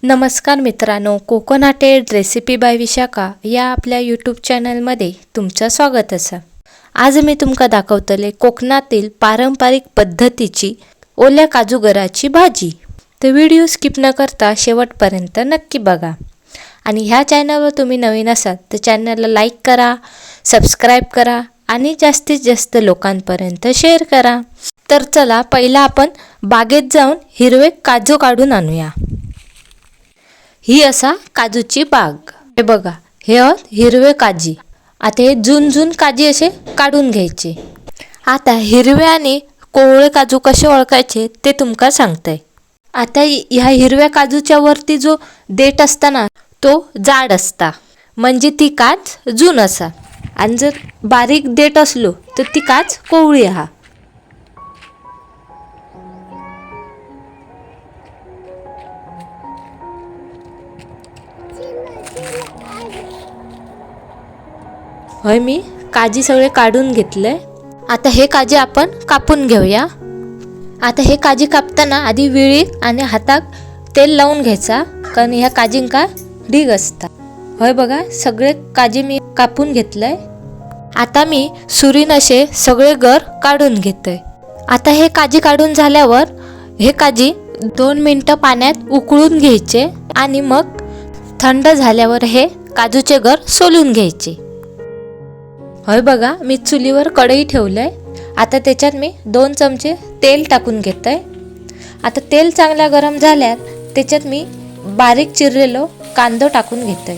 नमस्कार मित्रांनो, कोकोनटेड recipe bye Vishakha या आपल्या यूट्यूब चॅनलमध्ये तुमचं स्वागत असा। आज मी तुमका दाखवतले कोकणातील पारंपरिक पद्धतीची ओल्या काजूगराची भाजी। तर व्हिडिओ स्किप न करता शेवटपर्यंत नक्की बघा। आणि ह्या चॅनलवर तुम्ही नवीन असाल तर चॅनलला लाईक करा, सबस्क्राइब करा आणि जास्तीत जास्त लोकांपर्यंत शेअर करा। तर चला पहिला आपण बागेत जाऊन हिरवे काजू काढून आणूया। ही असा काजूची बाग, हे बघा, हे हिरवे काजी। आता हे जून काजी असे काढून घ्यायचे। आता हिरवे आणि कोवळे काजू कसे ओळखायचे ते तुमका सांगते। आता ह्या हिरव्या काजूच्या वरती जो देठ असता ना तो जाड असता, म्हणजे ती काज जून असा। आणि जर बारीक देठ असलो तर ती काज कोवळी हा। होय, मी काजी सगळे काढून घेतले। आता हे काजी आपण कापून घेऊया। आता हे काजी कापताना आधी विळीत आणि हातात तेल लावून घ्यायचा, कारण ह्या काजींका ढीग असता। होय बघा, सगळे काजी मी कापून घेतलंय। आता मी सुरीन असे सगळे गर काढून घेतोय। आता हे काजी काढून झाल्यावर हे काजी 2 मिनिटं पाण्यात उकळून घ्यायचे आणि मग थंड झाल्यावर हे काजूचे गर सोलून घ्यायचे। होय बघा, मी चुलीवर कढई ठेवलंय। आता त्याच्यात मी 2 चमचे तेल टाकून घेतोय। आता तेल चांगला गरम झाल्यात त्याच्यात मी बारीक चिरलेलो कांदा टाकून घेतोय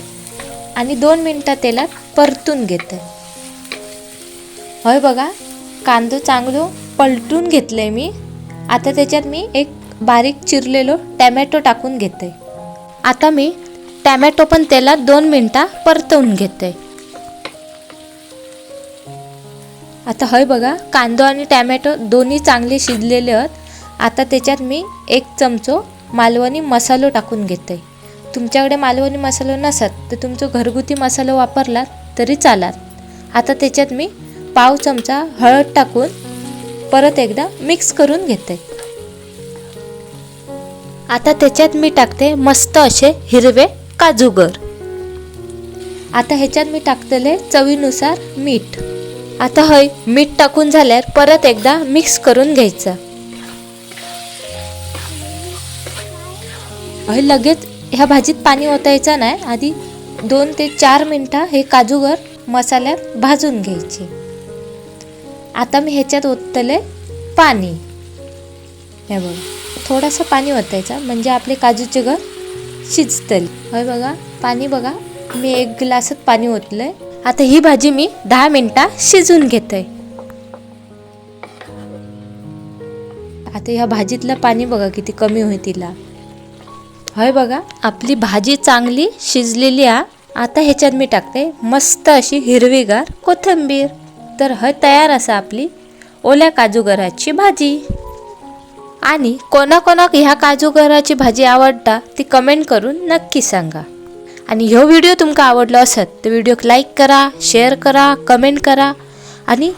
आणि 2 मिनिटं तेलात परतून घेतोय। होय बघा, कांदा चांगलं पलटून घेतलंय मी। आता त्याच्यात मी एक बारीक चिरलेलो टोमॅटो टाकून घेतोय। आता मी टोमॅटो पण तेलात 2 मिनिटं परतवून घेतोय। आता होय बघा, कांदा आणि टोमॅटो दोन्ही चांगले शिजलेले आहेत। आता त्याच्यात मी 1 चमचो मालवणी मसालो टाकून घेतोय। तुमच्याकडे मालवणी मसाला नसत तर तुमचा घरगुती मसाला वापरला तरी चालत। आता त्याच्यात मी पाव चमचा हळद टाकून परत एकदा मिक्स करून घेते। आता त्याच्यात मी टाकते मस्त असे हिरवे काजूगर। आता ह्याच्यात मी टाकतले चवीनुसार मीठ। आता होय, मीठ टाकून झाल्यावर परत एकदा मिक्स करून घ्यायचं। होय, लगेच ह्या भाजीत पाणी ओतायचं नाही, आधी 2 ते 4 मिनिटं हे काजूगर मसाल्यात भाजून घ्यायचे। आता मी ह्याच्यात ओतले पाणी। हे बघा, थोडंसं पाणी ओतायचं म्हणजे आपले काजूचे गर शिजतील। होय बघा, पाणी बघा, मी 1 ग्लासात पाणी ओतलंय। आता ही भाजी मी 10 मिनिटं शिजून घेते। आता ह्या भाजीतलं पाणी बघा किती कमी होईल तिला। होय बघा, आपली भाजी चांगली शिजलेली आहे। आता ह्याच्यात मी टाकते मस्त अशी हिरवीगार कोथिंबीर। तर हे तयार असा आपली ओल्या काजूगराची भाजी। आणि कोणाकोणाक ह्या काजूगराची भाजी आवडता ती कमेंट करून नक्की सांगा। आणि ह्यो व्हिडिओ तुमका आवडला असत तर व्हिडिओक लाईक करा, शेअर करा, कमेंट करा आणि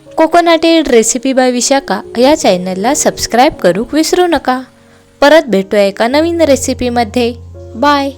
कोकोनटेड रेसिपी बाय विशाखा या चॅनलला सबस्क्राइब करूक विसरू नका। परत भेटूया एका नवीन रेसिपीमध्ये। बाय।